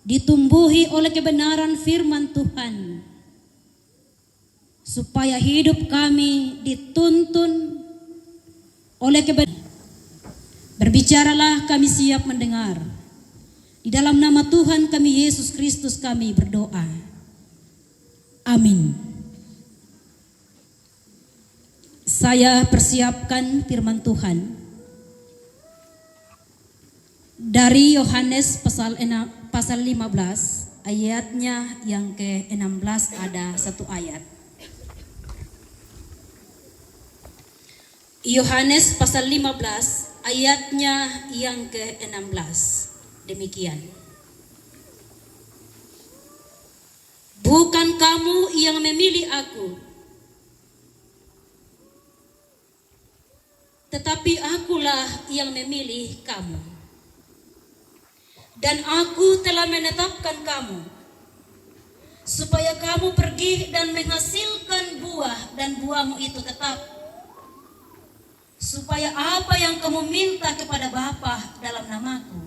ditumbuhi oleh kebenaran firman Tuhan, supaya hidup kami dituntun oleh kebenaran. Berbicaralah, kami siap mendengar. Di dalam nama Tuhan kami Yesus Kristus kami berdoa. Amin. Saya persiapkan firman Tuhan dari Yohanes pasal 15 ayatnya yang ke-16, ada satu ayat. Yohanes pasal 15 ayatnya yang ke-16. Demikian. Bukan kamu yang memilih aku, tetapi akulah yang memilih kamu. Dan aku telah menetapkan kamu, supaya kamu pergi dan menghasilkan buah, dan buahmu itu tetap, supaya apa yang kamu minta kepada Bapa dalam namaku,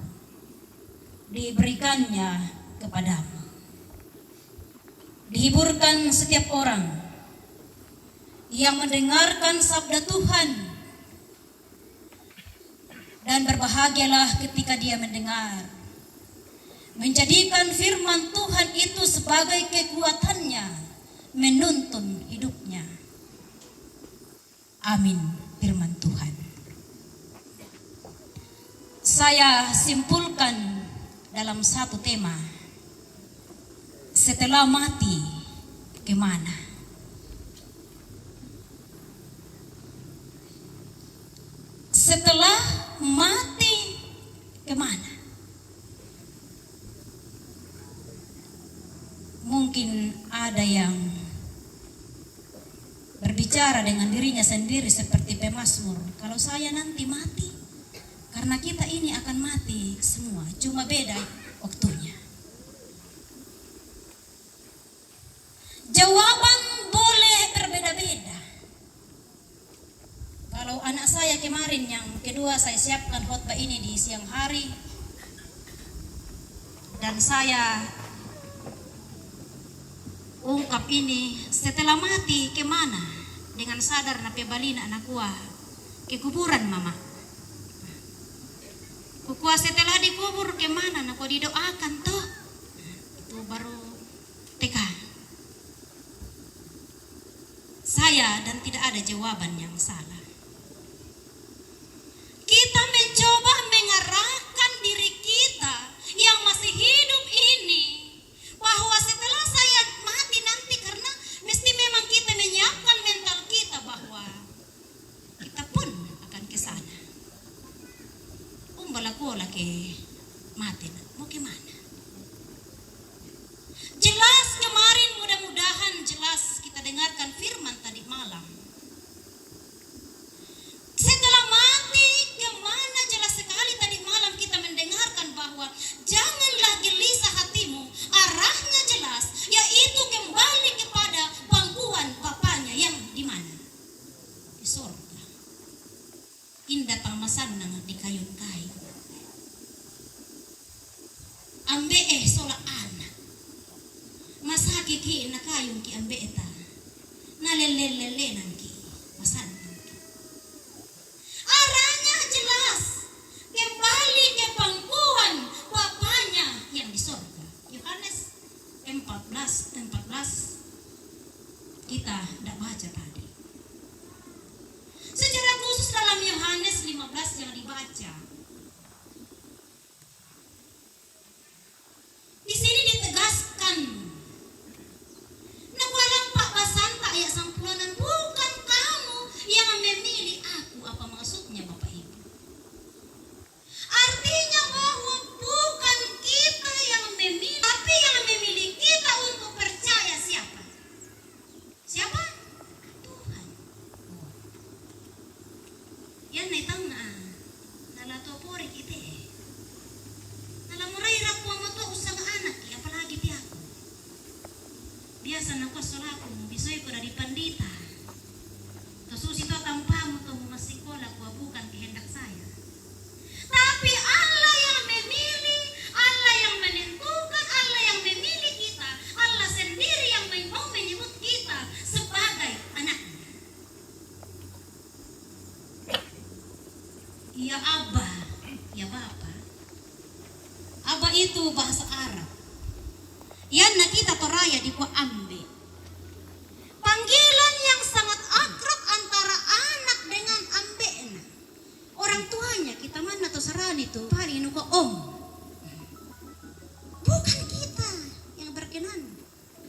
diberikannya kepadamu. Dihiburkan setiap orang yang mendengarkan sabda Tuhan, dan berbahagialah ketika dia mendengar, menjadikan firman Tuhan itu sebagai kekuatannya, menuntun hidupnya. Amin. Firman Tuhan. Saya simpulkan dalam satu tema: setelah mati kemana? Setelah mati kemana? Mungkin ada yang berbicara dengan dirinya sendiri seperti pemazmur, kalau saya nanti mati, karena kita ini akan mati semua, cuma beda waktunya. Jawaban boleh berbeda-beda. Kalau anak saya kemarin yang kedua, saya siapkan khotbah ini di siang hari, dan saya ungkap ini, setelah mati kemana? Dengan sadar na pebalina anak kuah ke kuburan mama. Kukuah setelah dikubur kemana? Nak didoakan toh. Itu baru teka. Saya dan tidak ada jawaban yang salah. Kita mencoba mengarahkan diri kita yang masih hidup ini, bahwa setelah saya mati nanti, karena mesti memang kita menyiapkan mental kita bahwa kita pun akan ke sana. Balaku lagi mati, mau gimana? Jelas kemarin, mudah-mudahan jelas kita dengarkan firman tadi malam. Setelah mati kemana? Jelas sekali tadi malam kita mendengarkan bahwa janganlah gelisah hatimu, arahnya jelas, yaitu kembali kepada pangkuan Bapaknya yang di mana? Di surga. Indah pamasan nang di kayun-kayu. Ambe sola anak. Masaki ki na kayun ki ambe eta. Nalelelele nangki. Masan. Arahnya jelas. Kembali ke pangkuan Bapaknya yang di surga. Yohanes 14. Kita tidak baca tadi. Secara khusus dalam Yohanes 15 yang dibaca, di sini ditegaskan, nah walang Pak Basanta ayat sampulanan, bukan kamu yang memilih aku. Apa maksudnya Bapak Ibu? Artinya bahwa bukan kita yang memilih, tapi yang memilih kita untuk percaya siapa? Siapa? itu bahasa Arab. Yan na kita toraya di kwa ambe. Panggilan yang sangat akrab antara anak dengan ambe na. Orang tuanya kita mana to sarani to pari nu ko om. Bukan kita yang berkenan.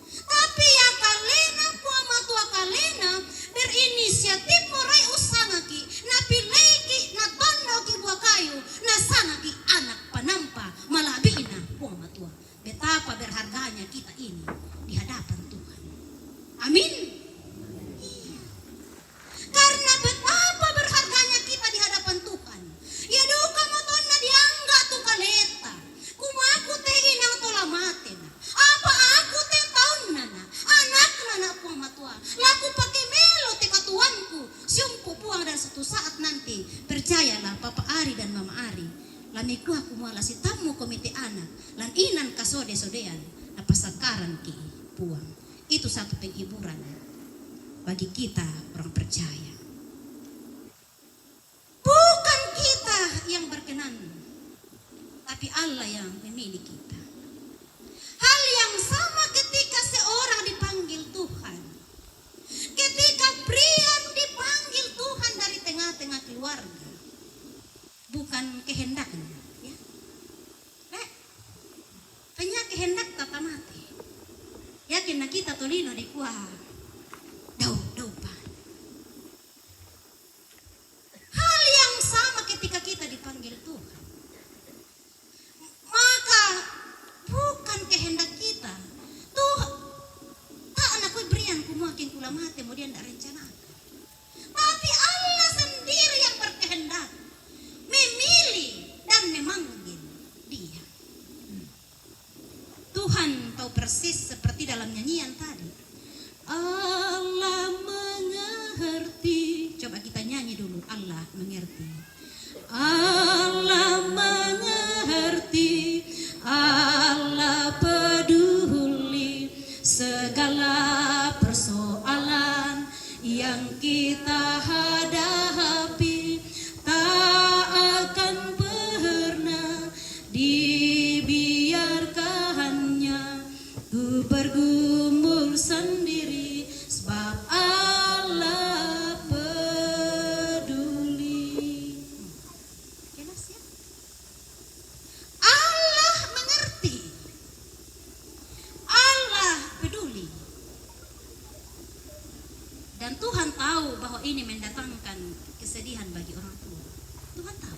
Tapi ya kalena puama tua kalena berinisiatif morai usangaki na pileki na tondo ki buah kayu na sangaki anak panampa malabina puama tua. Betapa berharganya kita ini di hadapan Tuhan. Amin. Iya. Karena betapa berharganya kita di hadapan Tuhan. Ya duka motonna diangga tu kaleta. Kumaku teh inang tolamaten. Apa aku teh taun nana. Anak nana puang matua. Laku pakai melo te katuanku. Siumku puang dan suatu saat nanti. Percayalah Papa Ari dan Mama Ari. Lamiku aku muala si tamu komite anak. Lan inan kasode-sodean. Napasakaran ki puang. Itu satu penghiburan bagi kita orang percaya. Bukan kita yang berkenan, tapi Allah yang memilih kita. Hal yang sama ketika seorang dipanggil Tuhan. Ketika pria dipanggil Tuhan dari tengah-tengah keluarga. Bukan kehendaknya. Ya. Hanya kehendak tata mati. Yakin na kita tolino di kuah. Daw pa. Hal yang sama ketika kita dipanggil Tuhan. Maka bukan kehendak kita. Tuhan, tak anakku berian kumakin kula mati kemudian tak rencanakan. Tapi Allah sendiri yang berkehendak, memilih dan memanggil dia. Tuhan tahu persis seperti dalam nyanyian tadi. Allah mengerti. Coba kita nyanyi dulu. Allah mengerti. Allah mengerti. Allah peduli segala persoalan yang kita hadapi. Tak akan pernah dibiarkannya ku bergumul sendiri sebab Allah peduli. Jelas ya? Allah mengerti. Allah peduli. Dan Tuhan tahu bahwa ini mendatangkan kesedihan bagi orang tua. Tuhan tahu.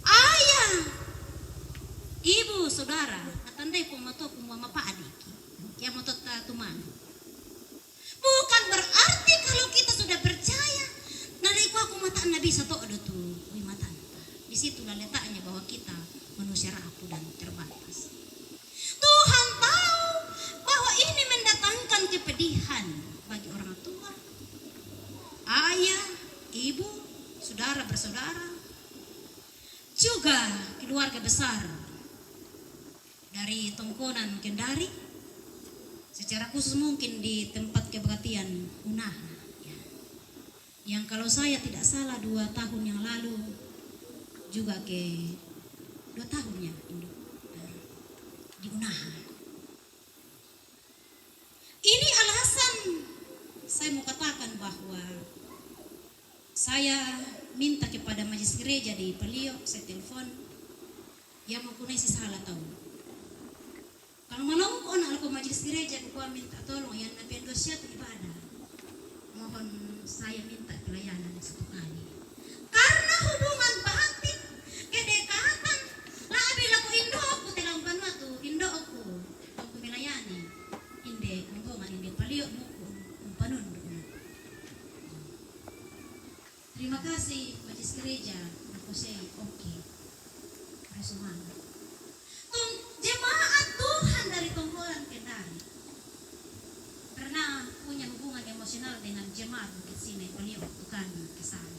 Ayah, ibu, saudara, atandai pumato kumama pa adiki. Kaya motot tuman. Bukan berarti kalau kita sudah percaya, nalaiku aku mataan nabi satu ada tuh, matan. Di situlah letaknya bahwa kita manusia rapuh dan terbatas. Tuhan tahu bahwa ini mendatangkan kepedihan bagi orang tua, ayah, ibu, saudara bersaudara, juga keluarga besar dari Tongkonan Kendari, secara khusus mungkin di tempat kebaktian Unaha, ya. Yang kalau saya tidak salah 2 tahun yang lalu juga ke 2 tahunnya di Unaha. Ini alasan saya mau katakan bahwa saya minta kepada majelis gereja di Paliok, saya telepon, yang mempunyai si salah tahu. Kalau menongkon aku majelis gereja, aku minta tolong yang nabi dosia itu ibadah. Mohon saya minta pelayanan satu kali. Karena hubungan batin, kedekatan, lah bila aku indo aku telang banwa tu, indo aku melayani, inde kumbongan inde Paliok muku umpanun. Terima kasih majelis gereja, aku say oke. Semangat. Jemaat Tuhan dari Tongkonan Kendari pernah punya hubungan emosional dengan jemaat Bukit Sinai Paliok bukan ke sana.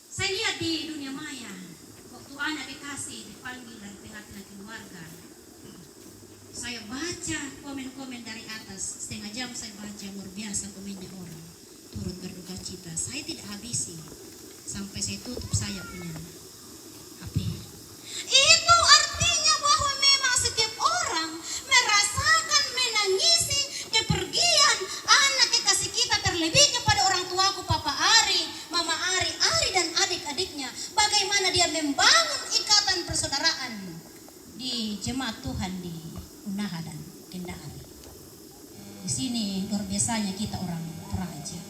Saya lihat di dunia maya waktu anak dikasih dipanggil dari tengah-tengah keluarga. Saya baca komen-komen dari atas, setengah jam saya baca, luar biasa komennya orang turut berduka cita. Saya tidak habisi. Sampai saya tutup saya punya HP. Itu artinya bahwa memang setiap orang merasakan menangisi kepergian anak kekasih kita, terlebih kepada orang tuaku Papa Ari, Mama Ari, Ari dan adik-adiknya. Bagaimana dia membangun ikatan persaudaraan di jemaat Tuhan di Unaha dan Kendari. Di sini luar biasanya kita orang Praja.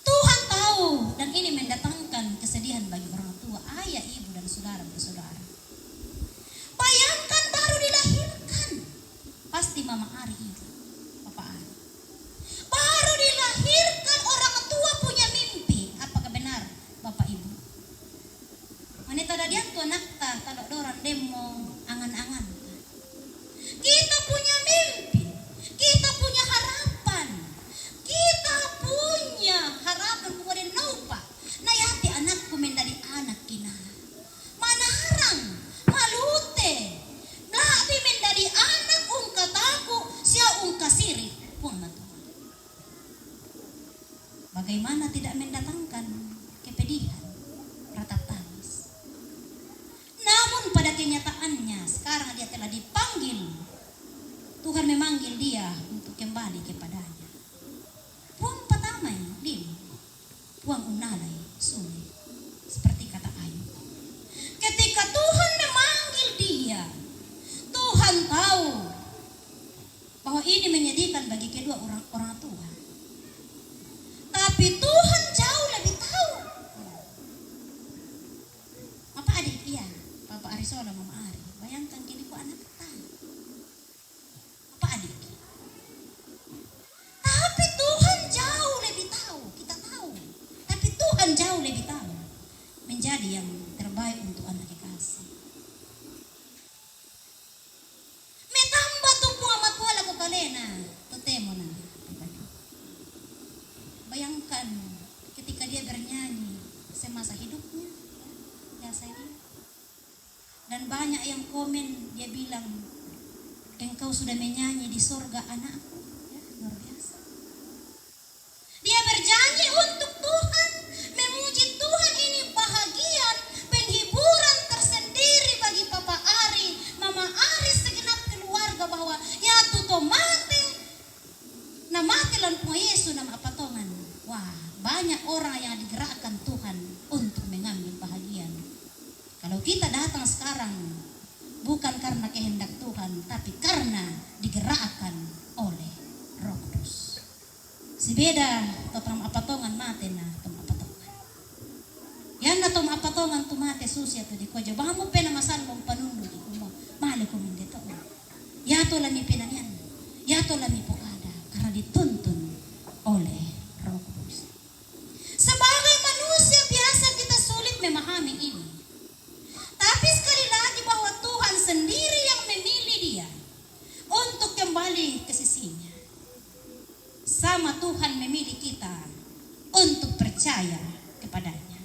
Tuhan tahu, dan ini mendatangkan kesedihan bagi orang tua, ayah, ibu, dan saudara-saudara. Bayangkan baru dilahirkan, pasti Mama Ari itu, Papa Ari. Baru dilahirkan orang tua punya mimpi. Apakah benar Bapak Ibu? Manita dadian tu anak ta talok dorang demo angan-angan. Kita punya mimpi, kita punya harapan, kita punya harapan kemudian naupa. Nayati anakku mendari anak kina. Manarang, malute, nabi mendari anak ungkataku sia ungkasiri puang na Tuhan. Bagaimana tidak mendatangkan kepedihan, ratap tangis. Namun pada kenyataannya sekarang dia telah dipanggil. Tuhan memanggil dia untuk kembali kepadanya. Puang patamay, din. Puang unalay, suli. Seperti kata Ayub. Ketika Tuhan memanggil dia, Tuhan tahu bahwa ini menyedihkan bagi kedua orang tua. Tapi Tuhan jauh lebih tahu. Apa adik iya? Bapak Arisola, Mama Ari. Bayangkan gini kok anak kita. Apa adik? Tapi Tuhan jauh lebih tahu. Kita tahu. Tapi Tuhan jauh lebih tahu. Menjadi yang terbaik untuk anak kekasih. Metamba tu po amat wala ko kalena. Tutemo na. Bayangkan ketika dia bernyanyi semasa hidupnya. Ya saya. Dan banyak yang komen, dia bilang, engkau sudah menyanyi di sorga anakku. Ya, luar biasa. Dia berjanji untuk Tuhan, memuji Tuhan. Ini bahagian, penghiburan tersendiri bagi Papa Ari, Mama Ari, segenap keluarga, bahwa ya tuto mati, na mati lan po Yesu na mapatongan. Wah, banyak orang yang digerakkan Tuhan untuk mengambil bahagian. Kalau kita datang sekarang bukan karena kehendak Tuhan, tapi karena digerakkan oleh Roh Kudus. Si beda totram apatongan mate na tom apatongan. Yan na tom apatongan tumate susya to di ko. Baka mo pena masalmong panunod di ko mo. Mahal ko min dito. Yato lami pinanyan. Yato lami pokada. Karena dituntun oleh Roh Kudus. Sebagai manusia biasa kita sulit memahami ini. Tapi sekali lagi bahwa Tuhan sendiri yang memilih dia untuk kembali ke sisinya. Sama Tuhan memilih kita untuk percaya kepadanya.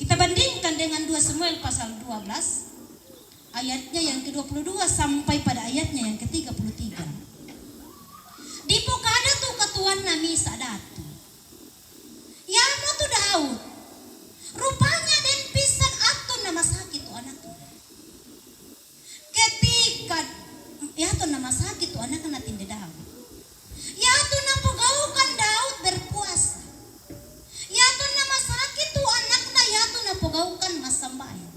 Kita bandingkan dengan 2 Samuel pasal 12 ayatnya yang ke-22 sampai pada ayatnya yang ke-33. Di pokada tu katuan nami sadatu. Ya mo tu Daud. Rupanya den pisan atun na masakit tu anak tu. Ketika ya tu na masakit tu anak natin de Daud. Ya tu na pugaukan Daud berpuasa. Ya tu na masakit tu anak na ya tu na pugaukan masambayan.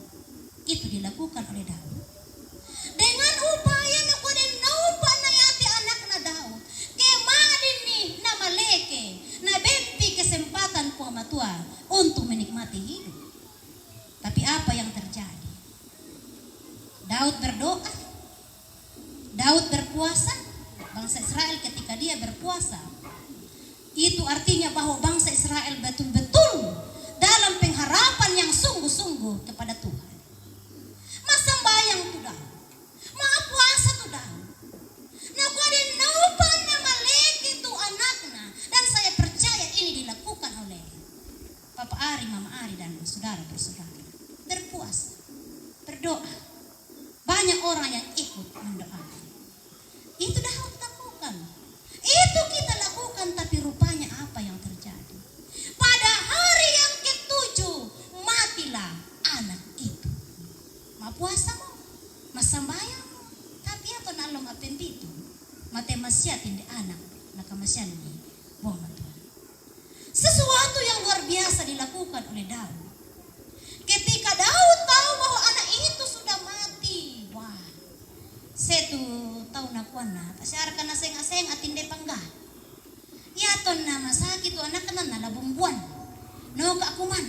Itu dilakukan oleh Daud. Dengan upaya na ko din naupa na yati anak na Daud. Kemadin ni na maleke na bempi kesempatan ko matua untuk menikmati hidup. Tapi apa yang terjadi? Daud berdoa, Daud berpuasa. Bangsa Israel ketika dia berpuasa, itu artinya bahwa bangsa Israel betul-betul dalam pengharapan yang sungguh-sungguh kepada Tuhan. Masambayang tu Daud, maapuasa tu Daud. Nakuadin naupan na maleki tu anakna. Dan saya percaya ini dilakukan oleh Papa Ari, Mama Ari, dan saudara-saudara. Berpuasa, berdoa. Banyak orang yang ikut mendoakan. Itu Daud lakukan. Itu kita lakukan, tapi rupa siatin di anak nakamasyan ni buang Tuhan. Sesuatu yang luar biasa dilakukan oleh Daud. Ketika Daud tahu bahwa anak itu sudah mati, wah, setu tahu nakuana, pasyarkan na seng-aseng atin de pangga. Yaton na masakit anak kanan na labungbuan, no kaakuman.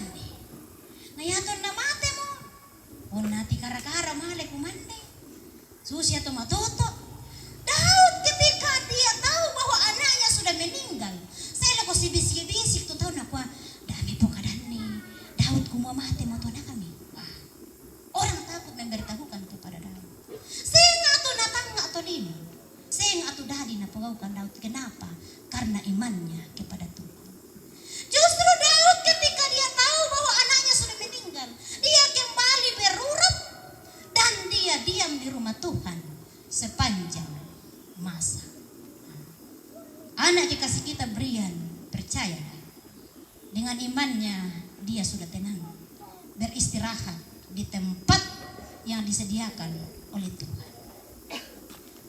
Na yaton na mate mo, unati kara-kara male kumande. Susya to matuto. Daud ketika dia tahu bahwa anaknya sudah meninggal, saya laku si bisik-bisik tuh tahu nakwa, dami po kadan ni Daud kumamate mo to na kami. Wah, orang takut memberitahukan kepada Daud. Sehingga to natangga to din. Sehingga to dadi na pagawkan Daud. Kenapa? Karena imannya kepada Tuhan. Justru Daud ketika dia tahu bahwa anaknya sudah meninggal, dia kembali berurap dan dia diam di rumah Tuhan sepanjang masa. Anak kekasih kita Brian percaya dengan imannya dia sudah tenang, beristirahat di tempat yang disediakan oleh Tuhan.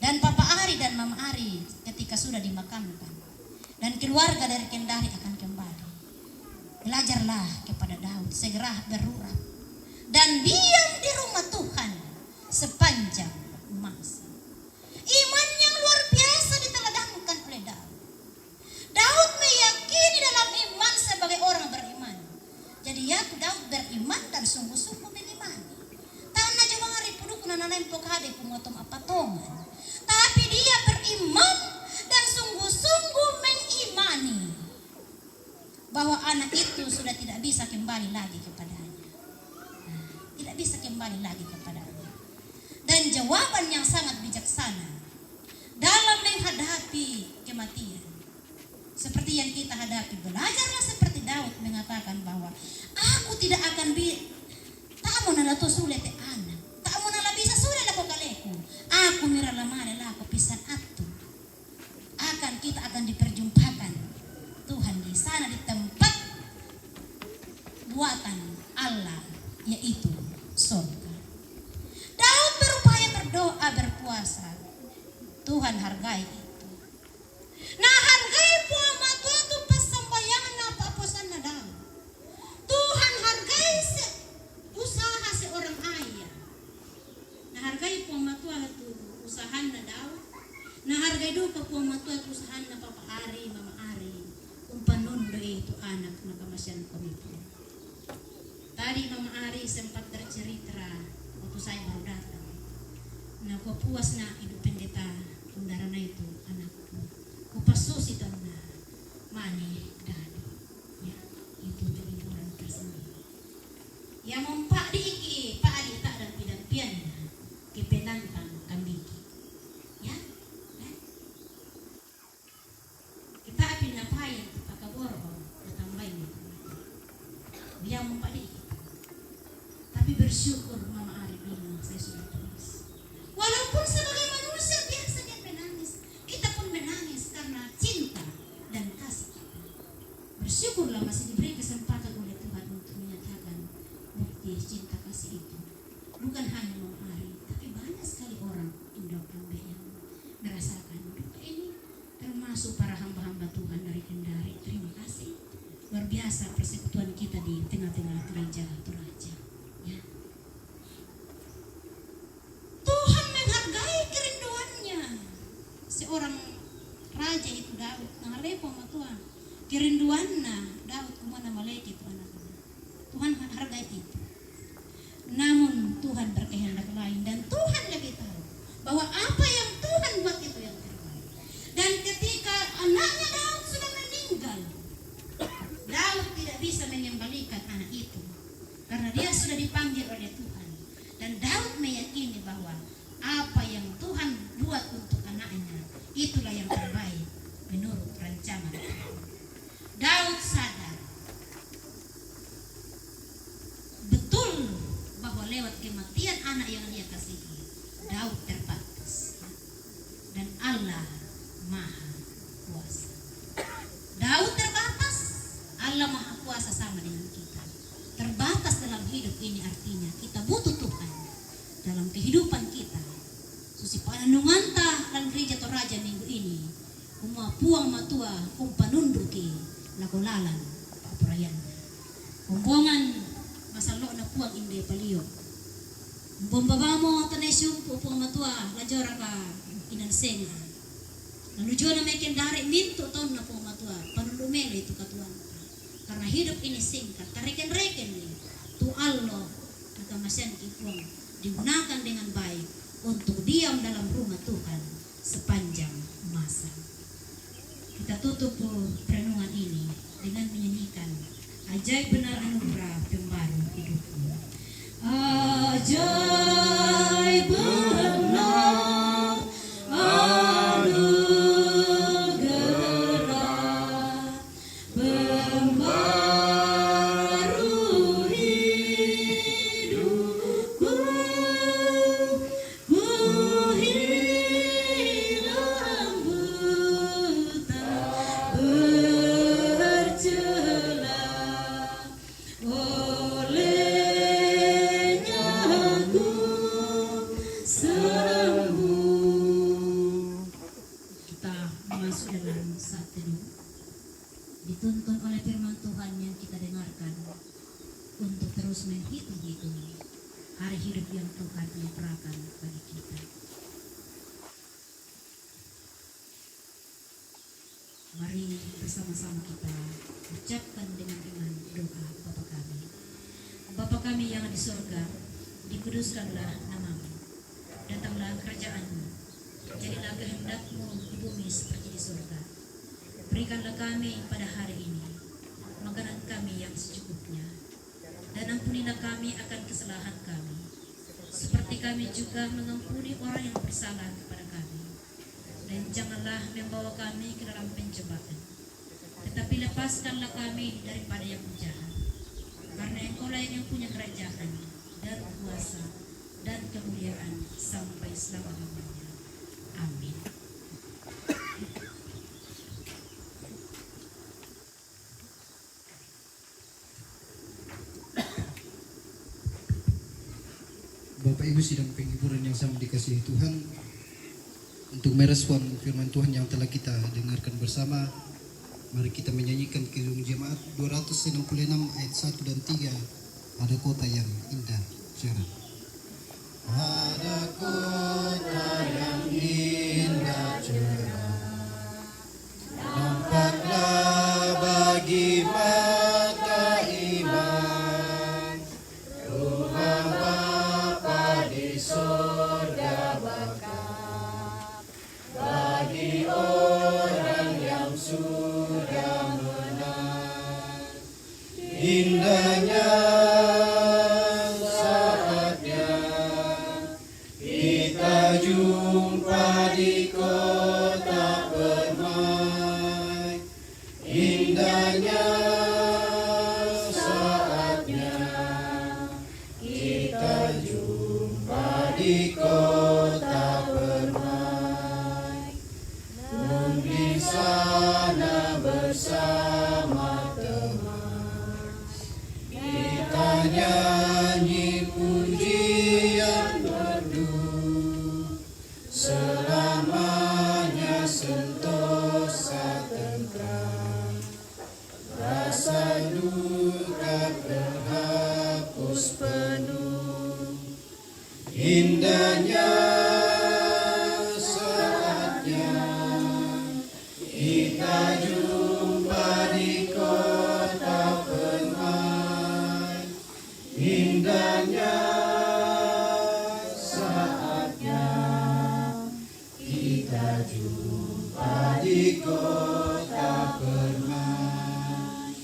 Dan Papa Ari dan Mama Ari ketika sudah dimakamkan dan keluarga dari Kendari akan kembali, belajarlah kepada Daud segera berurap dan diam di rumah Tuhan sepanjang masa. Iman yang luar biasa diteladankan oleh Daud. Daud meyakini dalam iman sebagai orang beriman. Jadi ya Daud beriman dan sungguh-sungguh mengimani. Tanah jawang hari puduk nananain pokade kumotom apatongan. Tapi dia beriman dan sungguh-sungguh mengimani bahwa anak itu sudah tidak bisa kembali lagi kepadanya. Tidak bisa kembali lagi kepadanya. Dan jawaban yang sangat bijaksana dalam menghadapi kematian seperti yang kita hadapi, belajarlah seperti Daud mengatakan bahwa aku tidak akan tak mau nalato sulit anak, tak mau nala bisa sulit ako kaleku, aku miralamane lah ako pisan atu, kita akan diperjumpakan Tuhan di sana di tempat buatan Allah, yaitu surga. Daud berupaya berdoa berpuasa, Tuhan hargai itu. Nah hargai puama Tuhan itu pasambayangan apa aposan na Daud. Tuhan hargai usaha seorang ayah. Nah hargai puama Tuhan itu usahan na Daud. Nah hargai duka puama Tuhan itu usahan na Papa Ari, Mama Ari. Kung panundo itu anak na kamasyan kami po. Tadi Mama Ari sempat bercerita waktu saya baru datang. Nah puas na hidup pendeta undara na itu anakku. Kupasus itu na mani dado. Ya, itu jadi orang tersendiri. Yang mempak diiki, Pak Adi tak dan pidampian kepenantang kambiki. Ya, kita api napayan pakaboro tambahin itu. Dia mempak diiki. Tapi bersyukur Mama Ari bilang saya sudah tulis. Walaupun sebagai manusia biasa dia menangis, kita pun menangis karena cinta dan kasih kita. Bersyukurlah masih diberi kesempatan oleh Tuhan untuk menyatakan bukti cinta kasih itu. Bukan hanya Mama Ari, tapi banyak sekali orang Indo-Ambe yang merasakan duka ini, termasuk para hamba-hamba Tuhan dari Kendari. Terima kasih. Luar biasa persekutuan kita di tengah-tengah gereja Toraja. Ya. Tuhan menghargai kerinduannya. Seorang raja itu Daud, ngalepo sama Tuhan. Kerinduannya Daud kumana maleki itu anaknya. Tuhan hargai itu. Namun Tuhan berkehendak lain dan Tuhan lebih tahu bahwa apa yang Tuhan buat itu yang terbaik. Dan ketika anaknya Daud sudah meninggal, Daud tidak bisa mengembalikan anak itu karena dia sudah dipanggil oleh Tuhan. Dan Daud meyakini bahwa apa yang Tuhan buat untuk anaknya itulah yang terbaik menurut rancangan Tuhan. Daud sadar betul bahwa lewat kematian anak yang dia kasihi, Daud terbatas dan Allah Maha Kuasa. Daud terbatas, Allah Maha Kuasa sama dengan kita. Terbatas dalam hidup ini artinya kita butuh Tuhan dalam kehidupan kita. Susi pananunganta dan gereja Toraja minggu ini Kuma puang matua kung panunduki nakulalan paapurayan. Kumbongan masalo na puang indi paliyo. Bombaba mo tanesyung puang matua lajora ka inansenga. Nanujo na may kendari minto taon na puang matua panundumelo itu katuan. Karena hidup ini singkat, tarikan-rekan nih. Tu Allah nagkamasyan kipuang digunakan dengan baik untuk diam dalam rumah Tuhan sepanjang masa. Kita tutup renungan ini dengan menyanyikan ajaib benar anugerah pembaru hidupku. Ajaib benar anugerah pembaru hidupku. Ku hilang buta bercela olehnya ku sembuh. Kita masuk dalam saat teduh, dituntun oleh firman Tuhan yang kita dengarkan untuk terus menghitung-hitung hari hidup yang Tuhan anugerahkan bagi kita. Mari bersama-sama kita ucapkan dengan iman doa Bapa kami. Bapa kami yang di surga, dikuduskanlah namamu. Datanglah kerajaanmu. Jadilah kehendakmu di bumi seperti di surga. Berikanlah kami pada hari ini makanan kami yang secukupnya. Dan ampunilah kami akan kesalahan kami, seperti kami juga mengampuni orang yang bersalah kepada kami. Dan janganlah membawa kami ke dalam pencobaan, tetapi lepaskanlah kami daripada yang jahat. Karena Engkaulah yang punya kerajaan dan kuasa dan kemuliaan sampai selama-lamanya. Amin. Bapak Ibu sidang penghiburan yang sama dikasihi Tuhan, untuk merespon firman Tuhan yang telah kita dengarkan bersama, mari kita menyanyikan Kidung Jemaat 266 ayat 1 dan 3. Ada kota yang indah cerah. Ada kota yang indah cerah, nampaklah bagi mata iman, rumah Bapa di sorga bakal bagi orang yang sudah menang. Indahnya saatnya kita jumpa di kota permai. Indahnya saatnya kita jumpa di kota permai. Nun di sana bersama teman, kita nyanyi pujian merdu. Selamanya sentosa tentram, rasa duka terhapus penuh. Indahnya saatnya kita jumpa di kota permai. Indahnya saatnya kita jumpa di kota permai.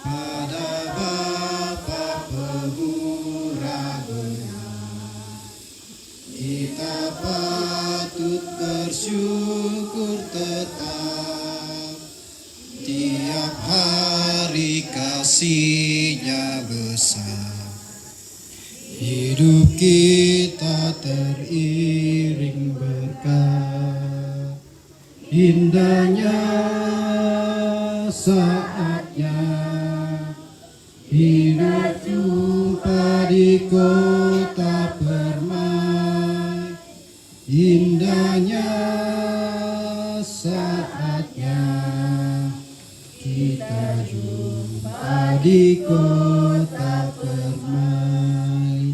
Pada Bapa pemurah benar, kita patut bersyukur tetap. Tiap hari kasih-Nya besar, hidup kita teriring berkah. Indahnya saatnya kita jumpa di kota permai. Indahnya saatnya jumpa di kota permai.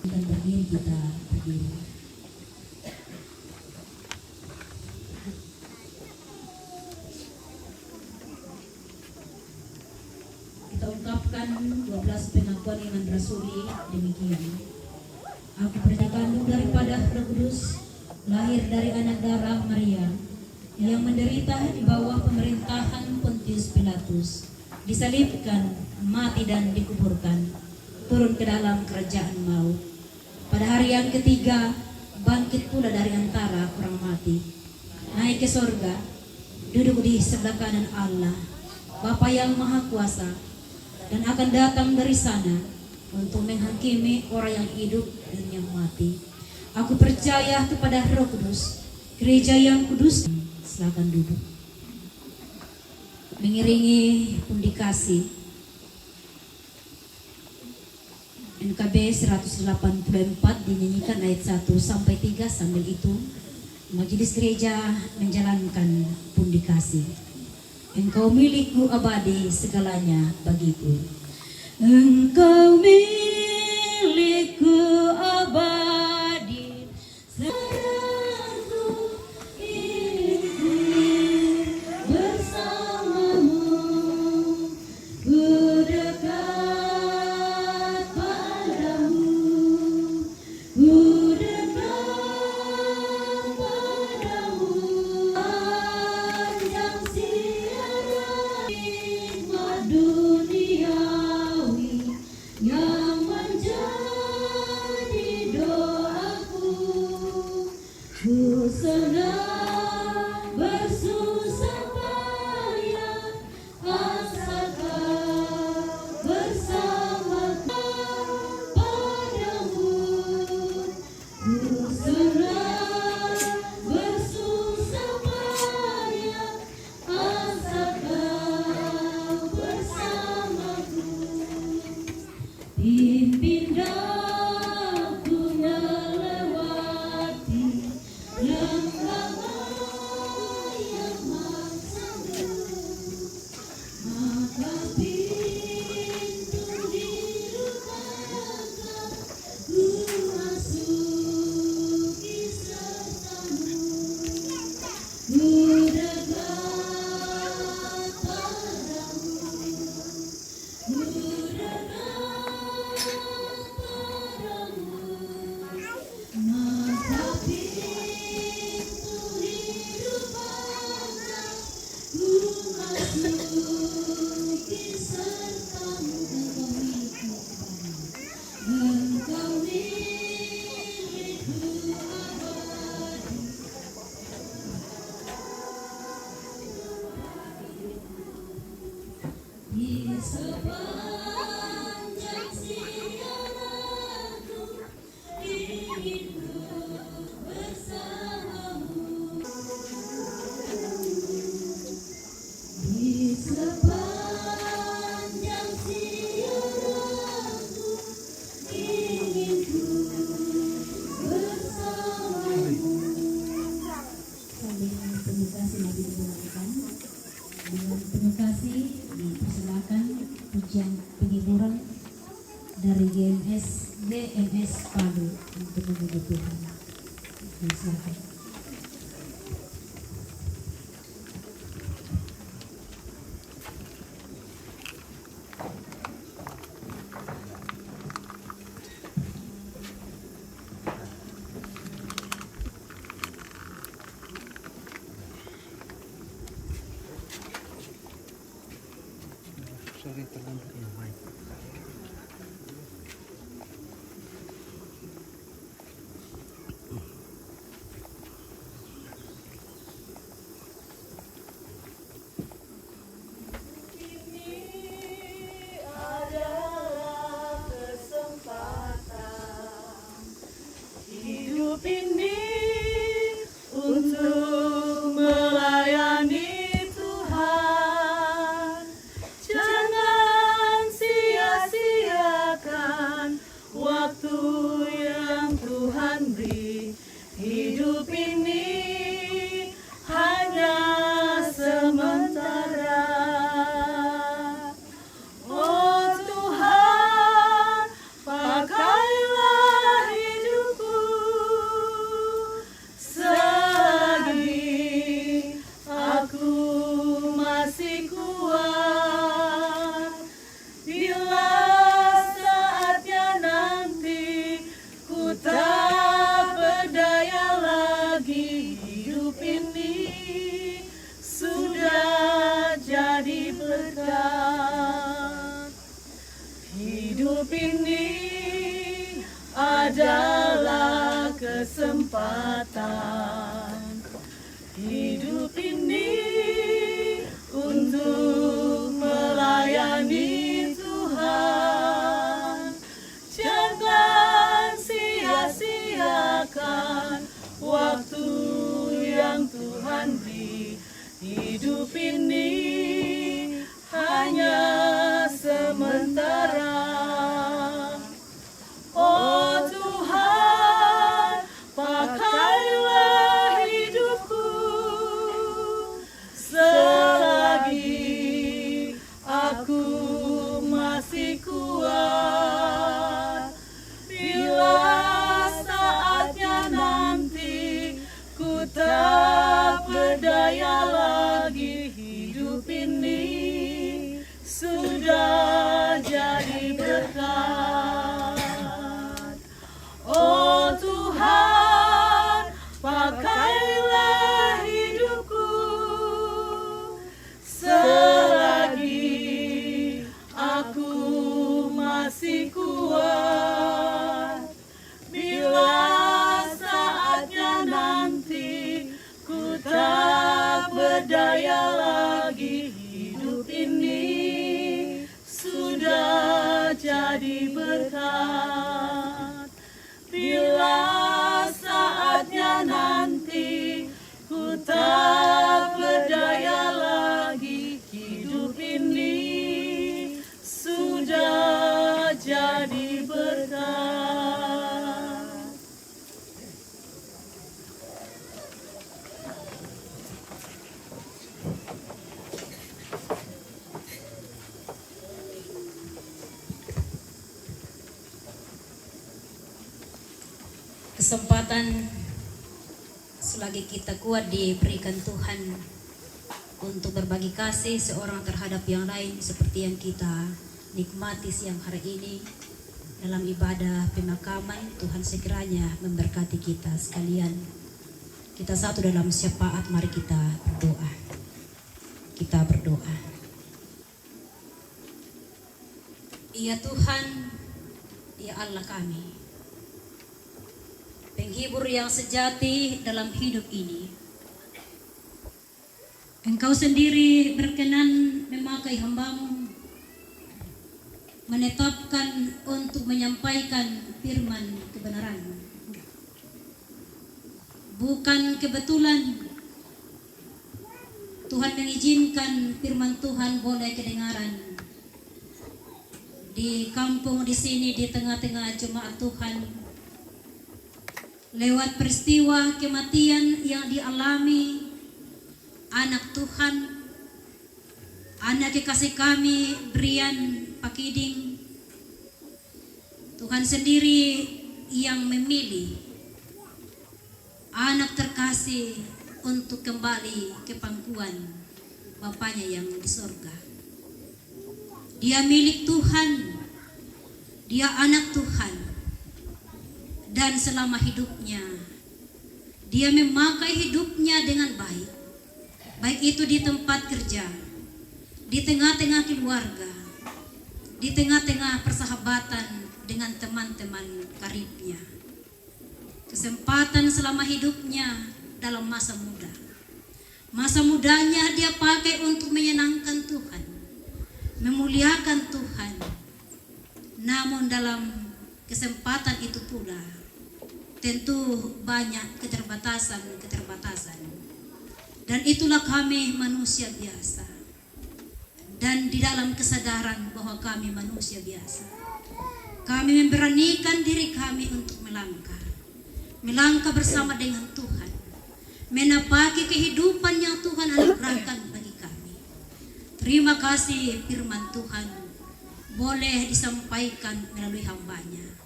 Dan berdiri kita berdiri. Kita ungkapkan 12 pengakuan iman rasuli demikian. Aku dikandung daripada Roh Kudus, lahir dari anak darah Maria, yang menderita di bawah pemerintahan Pontius Pilatus, disalibkan, mati dan dikuburkan, turun ke dalam kerajaan maut. Pada hari yang ketiga, bangkit pula dari antara orang mati, naik ke sorga, duduk di sebelah kanan Allah, Bapa yang Maha Kuasa, dan akan datang dari sana untuk menghakimi orang yang hidup dan yang mati. Aku percaya kepada Roh Kudus, gereja yang kudus. Silakan duduk. Mengiringi pundikasi NKB 184 dinyanyikan ayat 1 sampai 3. Sambil itu majelis gereja menjalankan pundikasi. Engkau milikku abadi, segalanya bagiku. Engkau milikku abadi, segalanya hidupku bersamamu. Ku dekat padamu, ku dekat padamu. Panjang siaran hikmat duniawi yang menjadi doaku. Ku senang bersusah payah, asalkan bersama padamu. Ku senang bersusah payah, asalkan bersamaku. Pimpin daku melewati langkah yang maksamu, maka pintu dibukakan, ku masuki sertamu. Ku dekat padamu, ku dekat padamu, maka pintu dibukakan, ku masuki sertamu. Engkau milikku abadi. Di sepanjang siaranku, inginku bersamamu. Di sepanjang siaranku, inginku bersamamu. Sambil pengukasi lagi dilakukan. Dengan pengukasi dipersilakan pujian penghiburan dari GMS Palu untuk memuji Tuhan. Silakan. Sorry, terlambat ya, Mike. Hidup ini untuk melayani Tuhan. Jangan sia hidup ini hanya sementara. Oh Tuhan, pakailah hidupku selagi aku masih kuat. Bila saatnya nanti ku tak berdaya lagi, hidup ini sudah jadi berkat. Hidup ini adalah kesempatan. Hidup ini untuk melayani Tuhan. Jangan sia-siakan waktu yang Tuhan beri. Hidup ini hanya sementara. Oh Tuhan, pakailah hidupku selagi aku masih kuat. Bila saatnya nanti ku tak berdaya lagi, hidup ini sudah jadi berkat. Oh Tuhan, pakailah hidupku selagi aku masih kuat. Bila saatnya nanti ku tak berdaya lagi, hidup ini sudah jadi berkat. Bila saatnya nanti ku tak berdaya lagi, hidup ini sudah jadi berkat. Kesempatan selagi kita kuat diberikan Tuhan untuk berbagi kasih seorang terhadap yang lain seperti yang kita nikmati siang hari ini dalam ibadah pemakaman. Tuhan sekiranya memberkati kita sekalian. Kita satu dalam syafaat, mari kita berdoa. Kita berdoa. Ya Tuhan, ya Allah kami, penghibur yang sejati dalam hidup ini. Engkau sendiri berkenan memakai hamba-Mu, menetapkan untuk menyampaikan firman kebenaran. Bukan kebetulan Tuhan mengizinkan firman Tuhan boleh kedengaran di kampung di sini, di tengah-tengah jemaat Tuhan. Lewat peristiwa kematian yang dialami anak Tuhan, anak kekasih kami Brian Pakiding, Tuhan sendiri yang memilih anak terkasih untuk kembali ke pangkuan Bapaknya yang di sorga. Dia milik Tuhan, dia anak Tuhan, dan selama hidupnya dia memakai hidupnya dengan baik, baik itu di tempat kerja, di tengah-tengah keluarga, di tengah-tengah persahabatan dengan teman-teman karibnya. Kesempatan selama hidupnya dalam masa muda, masa mudanya dia pakai untuk menyenangkan Tuhan, memuliakan Tuhan. Namun dalam kesempatan itu pula tentu banyak keterbatasan. Dan itulah kami manusia biasa. Dan di dalam kesadaran bahwa kami manusia biasa, kami memberanikan diri kami untuk melangkah bersama dengan Tuhan. menapaki kehidupan yang Tuhan anugerahkan bagi kami. Terima kasih firman Tuhan boleh disampaikan melalui hambanya.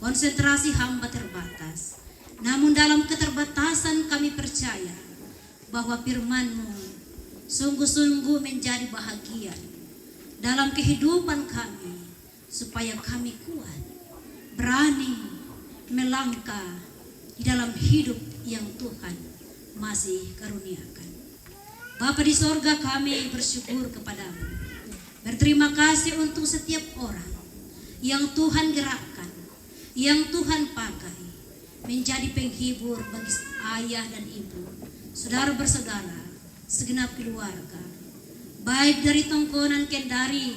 Konsentrasi hamba terbatas, namun dalam keterbatasan kami percaya bahwa firman-Mu sungguh-sungguh menjadi bahagian dalam kehidupan kami, supaya kami kuat, berani melangkah di dalam hidup yang Tuhan masih karuniakan. Bapa di sorga, kami bersyukur kepadamu, berterima kasih untuk setiap orang yang Tuhan gerakkan, yang Tuhan pakai menjadi penghibur bagi ayah dan ibu, saudara bersaudara, segenap keluarga, baik dari Tongkonan Kendari,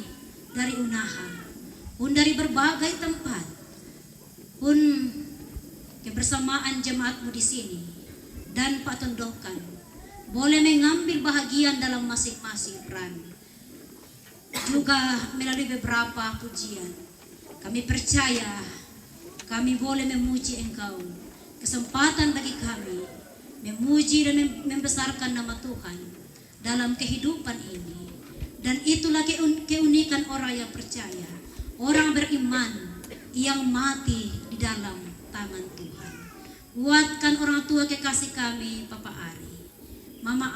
dari Unaha, pun dari berbagai tempat, pun kebersamaan jemaatmu di sini dan Pak Tondokan boleh mengambil bahagian dalam masing-masing peran. Juga melalui beberapa pujian, kami percaya kami boleh memuji Engkau. Kesempatan bagi kami memuji dan membesarkan nama Tuhan dalam kehidupan ini. Dan itulah keunikan orang yang percaya, orang beriman yang mati di dalam tangan Tuhan. Kuatkan orang tua kekasih kami, Papa Ari, Mama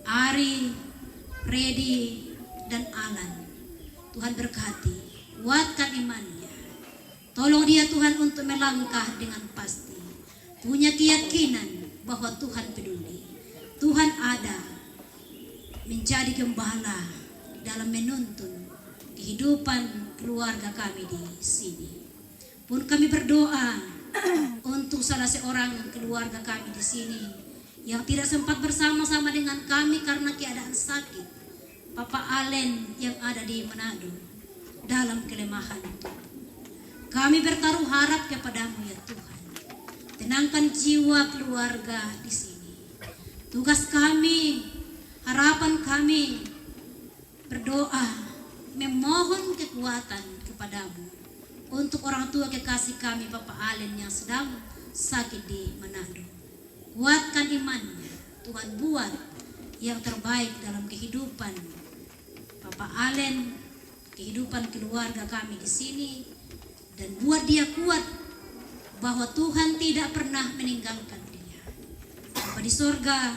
Ari, Redi, dan Alan. Tuhan berkati, kuatkan imannya. Tolong dia Tuhan untuk melangkah dengan pasti, punya keyakinan bahwa Tuhan peduli, Tuhan ada, menjadi gembala dalam menuntun kehidupan keluarga kami di sini. Pun kami berdoa untuk salah seorang keluarga kami di sini yang tidak sempat bersama-sama dengan kami karena keadaan sakit, Papa Allen yang ada di Manado dalam kelemahan itu. Kami bertaruh harap kepadamu ya Tuhan, tenangkan jiwa keluarga di sini. Tugas kami, harapan kami, berdoa, memohon kekuatan kepadamu untuk orang tua kekasih kami Papa Allen yang sedang sakit di Manado. Kuatkan imannya, Tuhan, buat yang terbaik dalam kehidupan Papa Allen, kehidupan keluarga kami di sini, dan buat dia kuat bahwa Tuhan tidak pernah meninggalkan dia. Bapa di sorga,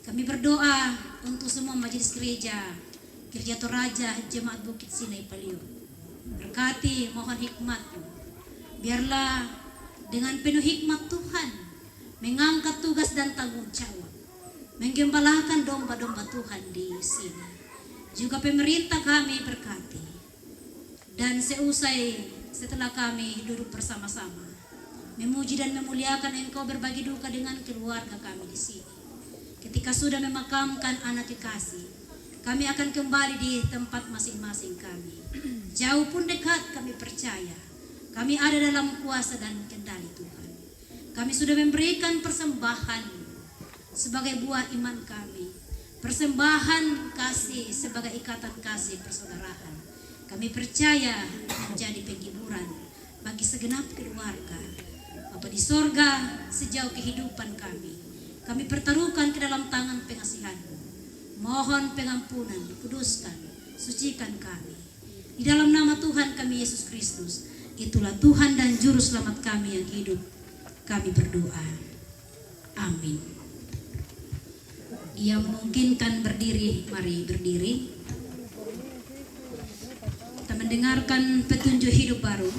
kami berdoa untuk semua majelis gereja Toraja Jemaat Bukit Sinai Paliu. Berkati, mohon hikmat-Mu. Biarlah dengan penuh hikmat Tuhan mengangkat tugas dan tanggung jawab, menggembalakan domba-domba Tuhan di sini. Juga pemerintah kami berkati. Dan setelah kami duduk bersama-sama memuji dan memuliakan Engkau, berbagi duka dengan keluarga kami di sini. Ketika sudah memakamkan anak kekasih, kami akan kembali di tempat masing-masing kami. Jauh pun dekat, kami percaya kami ada dalam kuasa dan kendali Tuhan. Kami sudah memberikan persembahan sebagai buah iman kami, persembahan kasih sebagai ikatan kasih persaudaraan. Kami percaya menjadi penghiburan bagi segenap keluarga. Bapa di sorga, sejauh kehidupan kami pertaruhkan ke dalam tangan pengasihan-Mu. Mohon pengampunan, kuduskan, sucikan kami. Di dalam nama Tuhan kami Yesus Kristus, itulah Tuhan dan Juru Selamat kami yang hidup, kami berdoa. Amin. Yang memungkinkan berdiri, mari berdiri. Kita mendengarkan petunjuk hidup baru.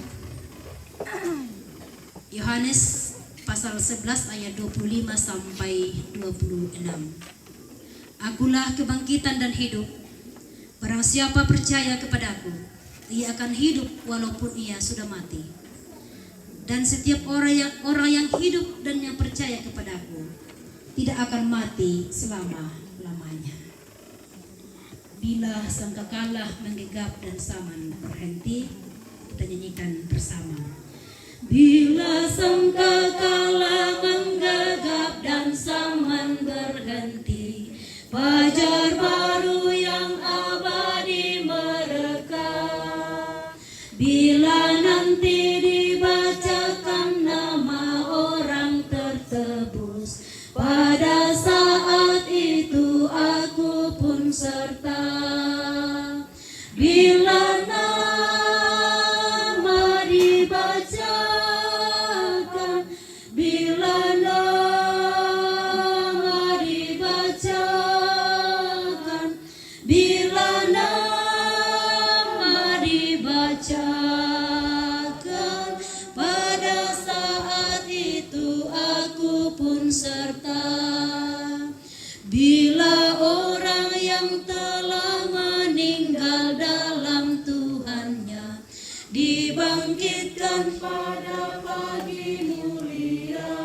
Yohanes pasal 11 ayat 25 sampai 26. Akulah kebangkitan dan hidup. Barang siapa percaya kepadaku, ia akan hidup walaupun ia sudah mati. Dan setiap orang yang hidup dan yang percaya kepadaku tidak akan mati selama-lamanya. Bila sangkakala menggegap dan zaman berhenti, kita nyanyikan bersama. Bila sangkakala menggegap dan zaman berhenti, fajar baru yang abadi mereka. Bila nanti dibacakan nama orang tertebus, Yesus. Pada saat itu aku pun serta. Bila nama dibacakan, bila nama dibacakan, bila nama dibacakan, pada saat itu aku pun serta. Bila orang yang telah meninggal dalam Tuhannya dibangkitkan pada pagi mulia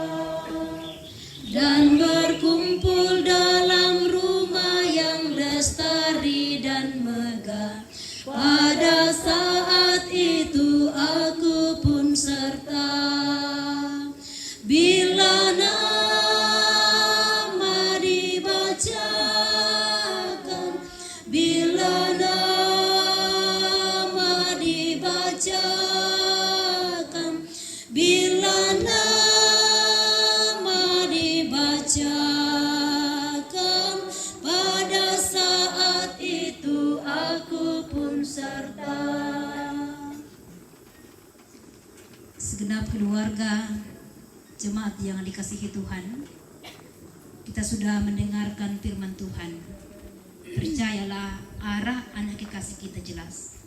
dan berkumpul dalam rumah yang lestari dan megah, pada saat itu aku pun serta. Bila nama dibacakan, bila nama dibacakan, bila nama dibacakan, pada saat itu aku pun serta. Segenap keluarga jemaat yang dikasihi Tuhan, kita sudah mendengarkan firman Tuhan. Percayalah, arah anak kekasih kita jelas,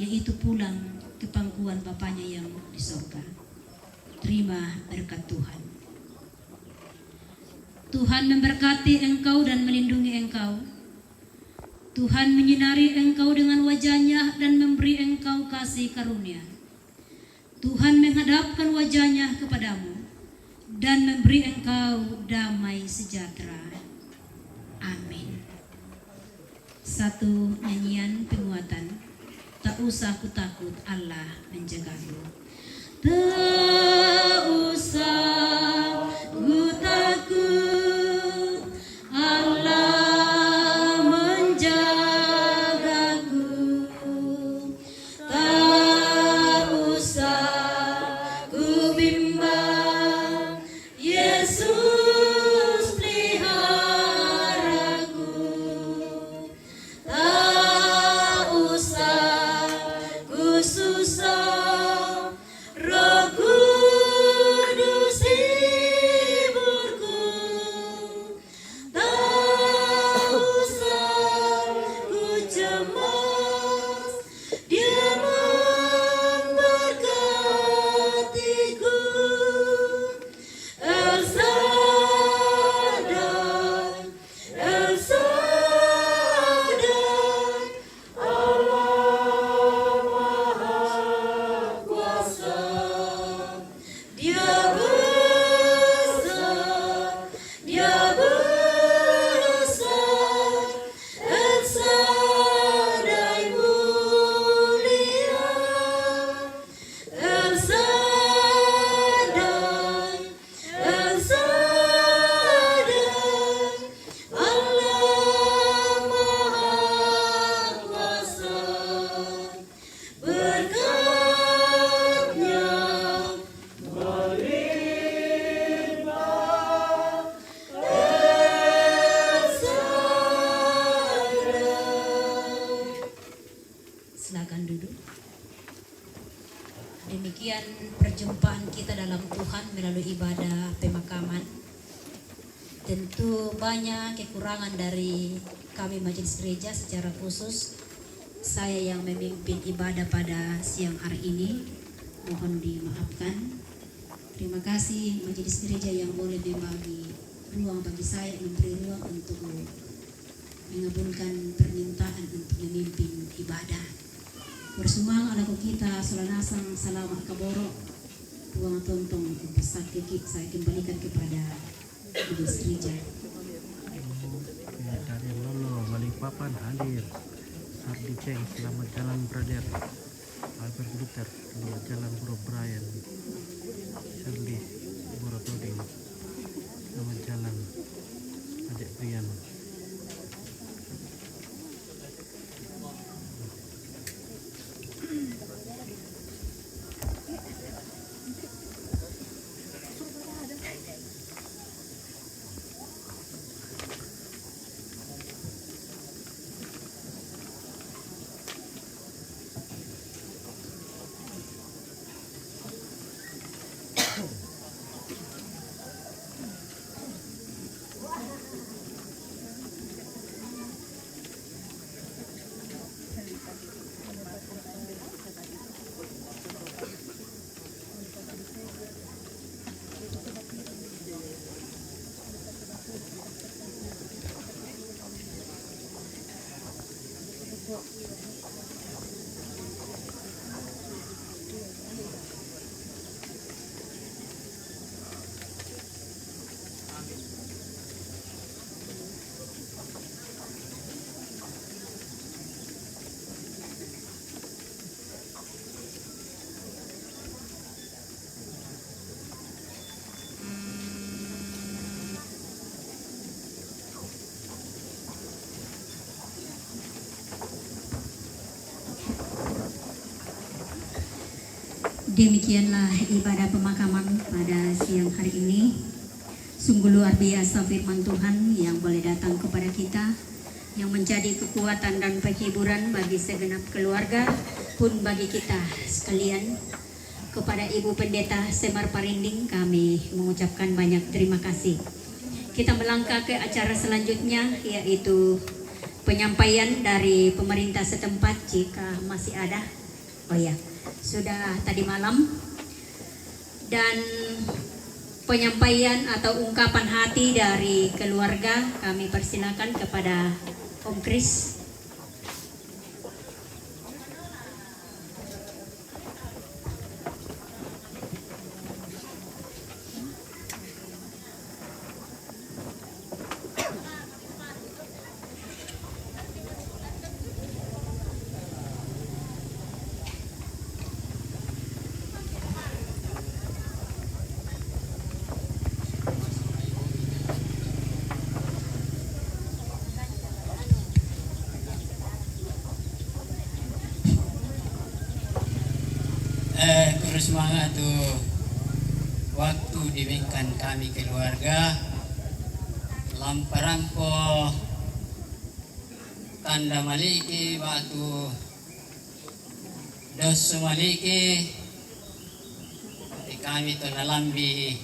yaitu pulang ke pangkuan Bapaknya yang di sorga. Terima berkat Tuhan. Tuhan memberkati engkau dan melindungi engkau. Tuhan menyinari engkau dengan wajah-Nya dan memberi engkau kasih karunia. Tuhan menghadapkan wajah-Nya kepadamu dan memberi engkau damai sejahtera. Amin. Satu nyanyian penguatan. Tak usah ku takut, Allah menjagaku. Tak usah ku takut, Allah menjagaku. Tak usah ku bimbang, Yesus peliharaku. Tak usah ku susah, Roh Kudus hiburku. Tak usah ku cemas, Dia memberkatiku. El Shaddai, El Shaddai, Allah Maha Kuasa. Dia besar, Dia besar, El Shaddai mulia. El Shaddai, El Shaddai, Allah Maha Kuasa. Berkat-Nya melimpah, El Shaddai. Silakan duduk. Demikian perjumpaan kita dalam Tuhan melalui ibadah pemakaman. Tentu banyak kekurangan dari kami majelis gereja, secara khusus saya yang memimpin ibadah pada siang hari ini, mohon dimaafkan. Terima kasih majelis gereja yang boleh membagi ruang bagi saya, memberi ruang untuk mengabulkan permintaan untuk memimpin ibadah. Bersumang alaku kita solanasang salamat kaboro ruang tontong pesat kiki saya kembalikan kepada majelis gereja. Dari Lolo, Balikpapan hadir. Sardi Ceng, selamat jalan brother. Albert Luther, selamat jalan bro Brian. Shirley, bro Toding, selamat jalan adik Brian. Demikianlah ibadah pemakaman pada siang hari ini. Sungguh luar biasa firman Tuhan yang boleh datang kepada kita, yang menjadi kekuatan dan penghiburan bagi segenap keluarga, pun bagi kita sekalian. Kepada Ibu Pendeta Semar Parinding kami mengucapkan banyak terima kasih. Kita melangkah ke acara selanjutnya, yaitu penyampaian dari pemerintah setempat jika masih ada. Oh ya, sudah tadi malam. Dan penyampaian atau ungkapan hati dari keluarga kami persilakan kepada Om Kris. Terus semangat tuh waktu dibingkan kami keluarga lamparan ko tanda maliki batu dos maliki di kami to nalambi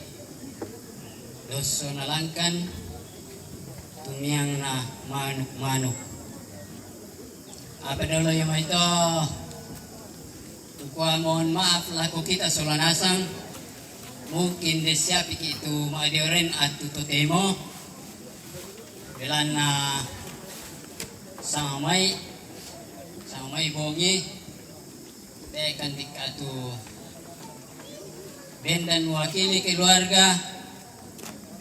doso nalangkan tumiang na manuk-manuk apa dulu yang itu. Kuah mohon maaf laku kita solanasang mungkin desiapi itu maadioren at tututemo bilan na samay bongi tekan dikatu bendan wakili keluarga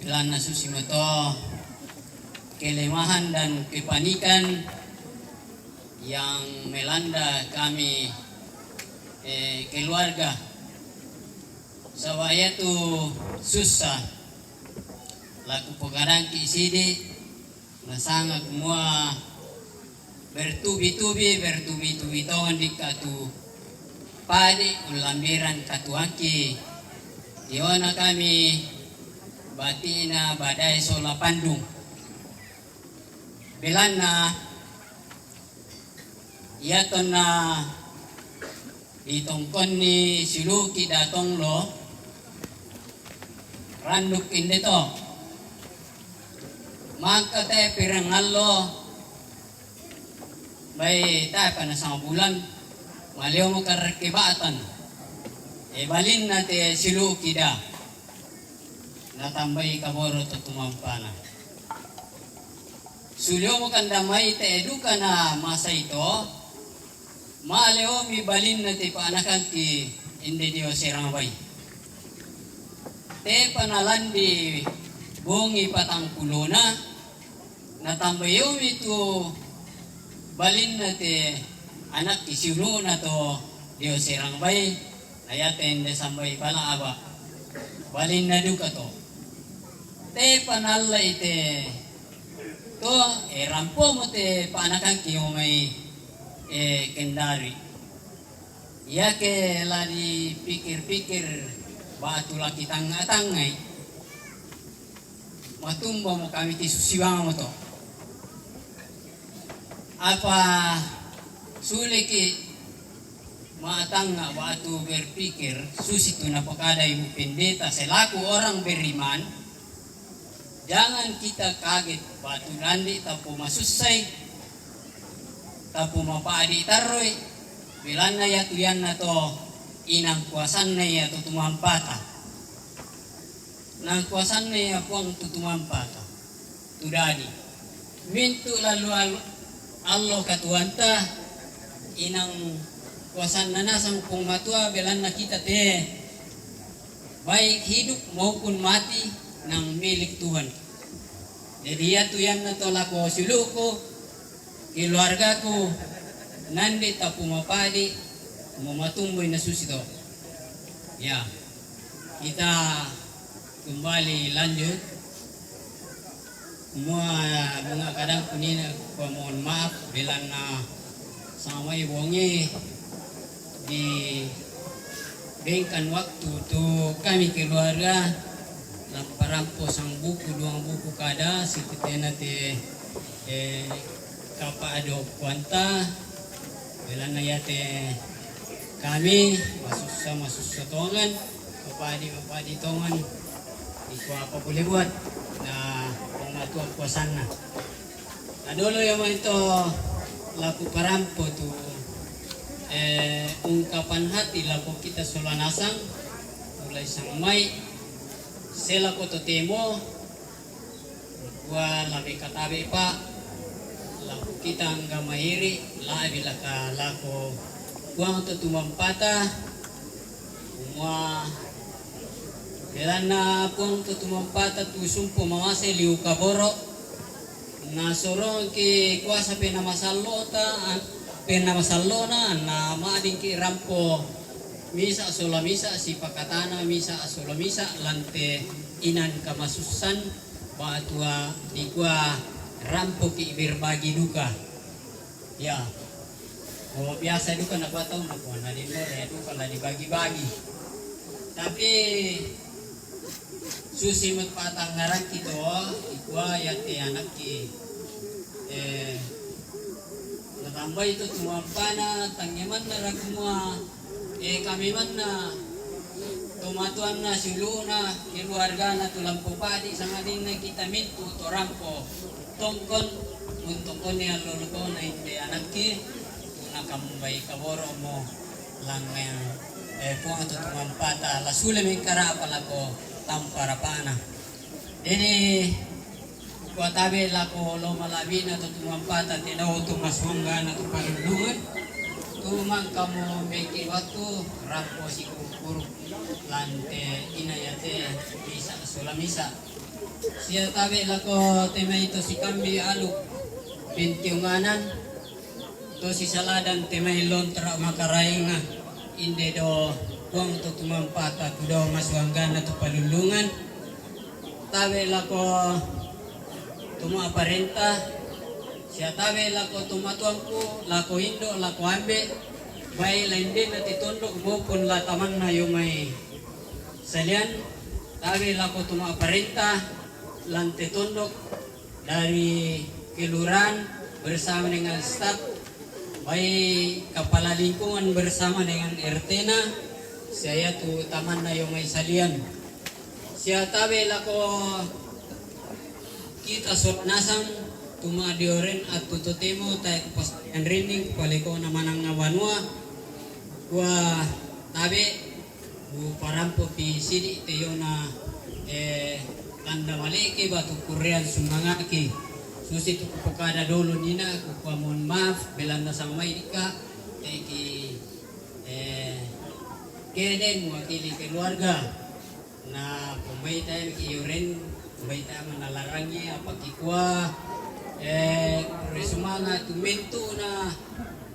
bilan na susimoto kelemahan dan kepanikan yang melanda kami keluarga sawaya tu susah laku pegarang ki sidi nasanga kumua bertubi-tubi tahun di katu padi ulambiran katuaki diona kami batina badai sola pandung belana iaton na itongkon ni siluki datong lo randuk inde to maka tayo pirangal lo bay tayo pa na sa bulan maliw mo karakibatan balin na te siluki da natambay kaboro to tumampana sulyo mo kandamay te eduka na masa ito maaleo mi balin na ti paanakan ti hindi diyo sirangabay. Te panalandi bungi patang kulona natambayo mi to balin na ti anak ti siulo na to diyo sirangabay ayaten de sambay pala aba balin na duka to. Te panala ite to rampo mo te paanakan ki may kendari ya ke lagi pikir-pikir batu laki tangay matumba mo kami ti susiwang mo to apa suliki matanga batu berpikir susitu na pakaday mo pendeta selaku orang beriman jangan kita kaget batu landi tapo masusay tapu mapadi taroy bilan na yatuyan na to inang kuasan na ya tutumampata nang kuasan na ya puang tutumampata tudadi mintu lalu Allah katuanta inang kuasaan nanasang pung matua belan na kita te baik hidup maupun mati ng milik Tuhan. Jadi ya tuyan na to lako suluko keluarga ko nandi ta pumapadi matumboy na susito. Ya, kita kembali lanjut. Mga kadang kunina ko mohon maaf bilang na sama ibongi di bengkan waktu tu kami keluarga lamparampo sang buku 2 buku kada seperti nanti kapa ado kuanta bilang na yate kami masus tongan mapadi tongan iko apa boleh buat na pengatuan kuasana na dulu yang itu laku parampo tu ungkapan hati laku kita solanasang mulai sang mai sela ko totemo gua labi katabe pa laku kita angga mahiri labi laka laku kuang to tumampata umwa Belana pun tutumampata tu sumpo mamase liu kaboro na sorong ki kuasa pena masallota pena masallona na maading ki rampo misa sola misa si pakatana misa sola misa lante inan kamasusan batua di gua rampo ki berbagi duka ya oh biasa duka na batau na ko na dinore duka la dibagi-bagi tapi susi magpatang ngaran kito ikwa yate anak ki natambay ito tumampana tangyaman na ragumwa kami man na tumatuan na silu na keluarga na tulampo padi sa ngading na kita mintu torampo tongkon untuk ko niya luluko na hindi anak ki nakambay kaboro mo lang kung ito tumampata lasule may karapala ko tampara pana. Ini kuatabe lako lo malabina to tumampata tinaw tumasungga na tupalulungan. Tumang kamu meki waktu rampo si kukuruk lante inayate bisa sulamisa. Siya tabe lako tema itu si kambi aluk pintiunganan to si saladan tema lontra makarainga inde do kung to tumampata to daw maswanggan na to palulungan tabe lako tumaparenta siya tabe lako tumatuangku lako indo lako ambe bay lain din na titundok mo kung lataman na yung may salian tabe lako tumaparenta lang titundok dari kelurahan bersama dengan staf bay kepala lingkungan bersama dengan RT na saya tu taman na yung may salian. Siya tabe lako kita nasang tumadioren at tututimo tayo pas ang rining paliko naman ang nawanwa. Gua tabe bu parampo pi sidi tayo na tanda maliki batu kurian sumangaki. Susi tu kupakada dolo nina kupamon maaf belanda sang may dika teki keden mewakili keluarga na pumay tayo kiuren pumay tayo manalarangnya apa kikwa resumanga tumento na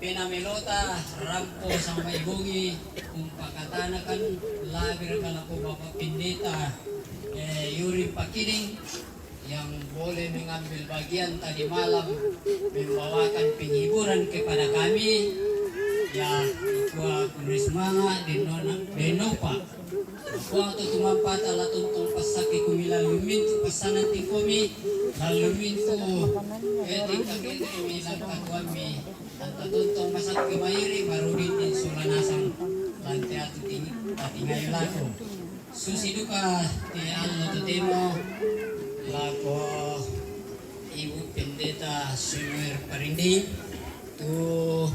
penamelota rampo sama ibungi umpakatana kan labir kalako bapak pendeta Yuri Pakining yang boleh mengambil bagian tadi malam membawakan penghiburan kepada kami ya ikwa kunismanga denopa kwa to tumampata la tuntong pasaki kumila luminto pasanan tikomi laluminto tingka kami lang kagwami anta tuntong masak kemayiri baru din sulanasang lante atu tingay lako susi duka te allo temo lako ibu pendeta Sumer Parinding tu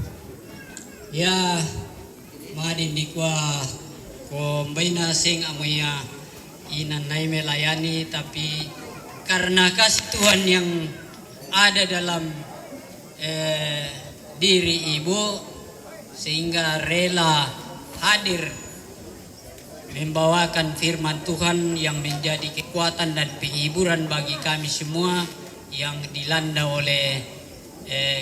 ya madin dikwa kombay na sing amaya inanay melayani tapi karena kasih Tuhan yang ada dalam diri ibu sehingga rela hadir membawakan firman Tuhan yang menjadi kekuatan dan penghiburan bagi kami semua yang dilanda oleh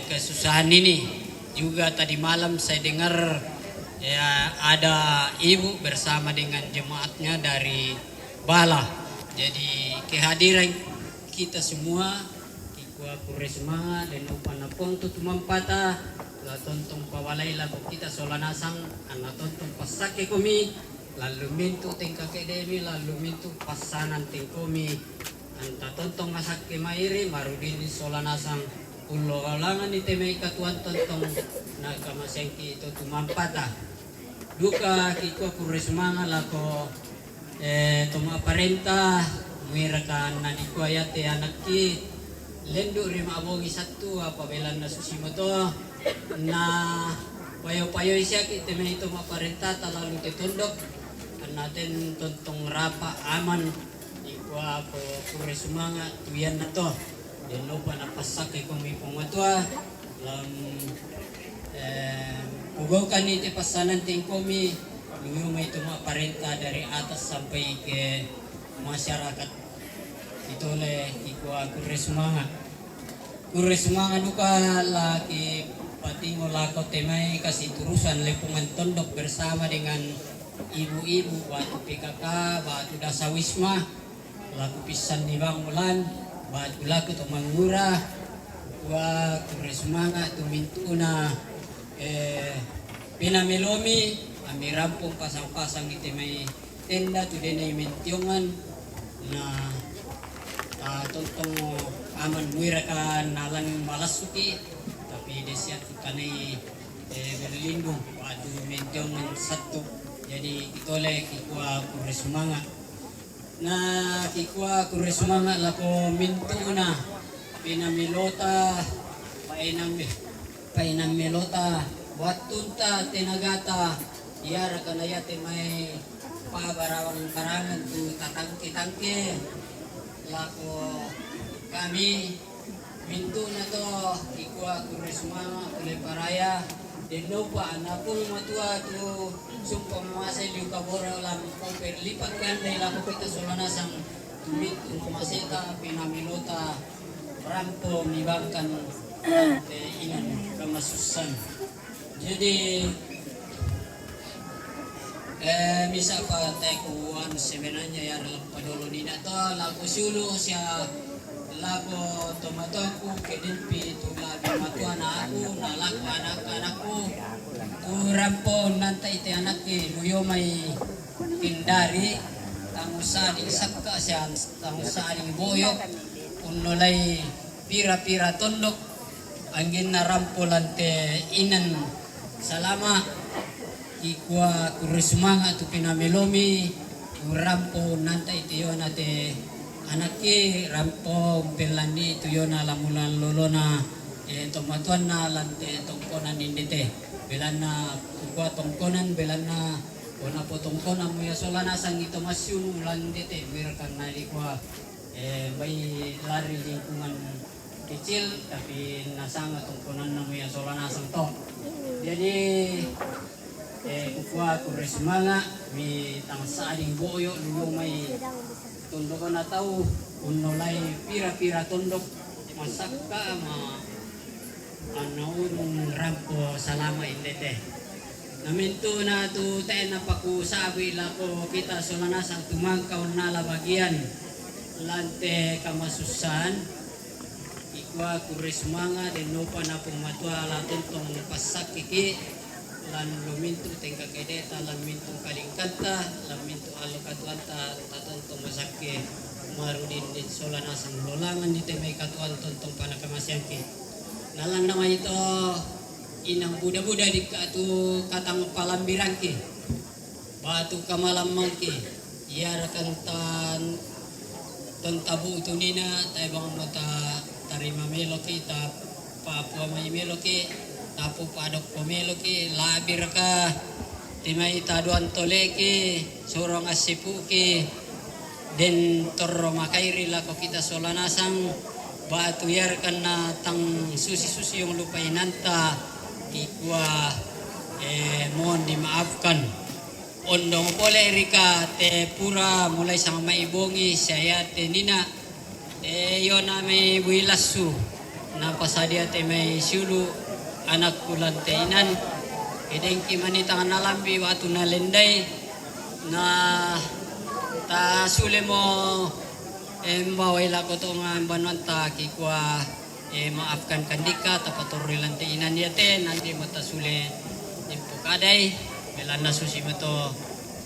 kesusahan ini. Juga tadi malam saya dengar ada ibu bersama dengan jemaatnya dari Bala. Jadi kehadiran kita semua kikua kuresma dan upanapong tutumampata la tontong pawalay la kita solanasang ana tontong pasake kumi lalu mintu tingka kedemi lalu mintu pasanan tingkomi anta tontong masake mairi marudin solanasang ulo alangan di temai katuan tontong na kamasengki itu tumampata duka kiko kuresmanga lako tuma parenta mirakan na iko ayate anaki lendo rima abongi satu apabila na susimo to na payo-payo siya kita may tuma parenta talalu tetundok natin tontong rapa aman iko ako kuresmanga tuyan na to dan lupa napasak kung may pumatwa lam ugaw iti pasanan ting komi luyo may tumaparenta dari atas sampai ke masyarakat ito le ikwa kuresmanga duka laki patingo lako temay kasi turusan lepungan tondok bersama dengan ibu-ibu batu PKK batu dasawisma laku pisan ni Bang Mulan batu laku to mangura wa kuresmanga tumintuna pinamelomi ami rampung pasang-pasang iti may tenda tu denay mentiongan na tontong aman muira ka nalan malasuki tapi desiat kanay berlindung batu mentiongan satu jadi itole kikwa kuresmanga na kikwa kuresmanga lako mintuna pinamilota painamilota watunta tenagata iara kanayate may pabarawang karangan tu tatangke-tangke lako kami mintuna to kikwa kuresmanga kule paraya deno pa anapun matua tu sumpah masay liu kabora lam komper lipat ganda lako kita solanasang tumit maseta pinamilota rampo mibangkan inan kamasusan jadi misa pa tekuan sebenarnya ya padolo nina to lago sulu siya lago tomatoku kedimpi tulabi matuan aku nalak anak-anakku rampo nanta iti anakki luyo may kindari tangusa di sakka siya tangusa di boyok unolay pira-pira tondok angin na rampo lante inan salama ikwa kuresmanga tu pinamelomi rampo nanta itiyo nate anaki rampo pelandi tuyo na lamulan lolona tomatuan na lante tongkonan indite belan na ukwa tongkonan belan na ona po tongkonan mo yasolana sang ito masyun landite wirkan na ikwa may lari lingkungan kecil tapi nasanga tongkonan na mo yasolana sang to jadi ukwa kuresmanga mi tangsading boyo dulu may tundok na tao unolay pira-pira tundok masakka ma anaurong rampo salama indete naminto na tu tayo na pakusabi lako kita solanasang tumangkaw na labagian lante kamasusan ikwa kuresmanga denopa na pumatwa latontong pasakiki lan lumintu tengka kedeta lan mintu kalingkanta lan mintu alokatuanta tatonto masake marudin din solanasang lolangan di temay katuan tontong panakamasyangki nalan nama ito inang buda-buda di katu katang palambirangki batu kamalamangki iarakan tan tontabu utunina tayo bang mata tarima meloki ta papua may meloki tapo padok pomelo ki labir ka timay taduan toleki surong asipu ki den torro makairi lako kita solanasang batuyarkan na tang susi-susi yung lupainanta ikwa mohon dimaafkan. Ondong pole Erika te pura mulai sang maibongi saya te nina yo na may builasu na pasadia te may sulu anak kulan te inan edeng kimanitang nalambi watu na lenday na ta sule mo mbaway la ko to nga banwanta kikwa maafkan kandika tapaturi lan te inan yate nanti mo ta sule kaday belan na susi mo to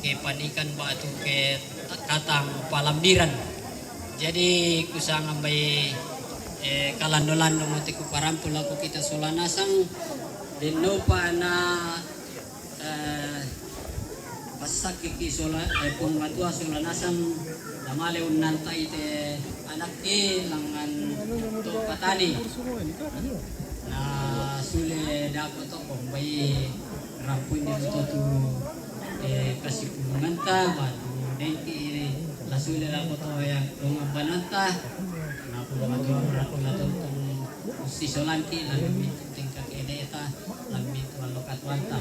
ke panikan batu ke katang palamdiran. Jadi kusang ambay kalando-lando mo ti kuparampul ako kita sulanasang deno pa na pasak kiki sola pung matua sulanasang damale unnanta ite anak langan to patani na sule dako to kumbay rampun dito to kasih pulunganta batu dengki lasule la ko to yang tunga bananta na pulungan to rato la to si solanki la tingkak edeta lamit walokat wanta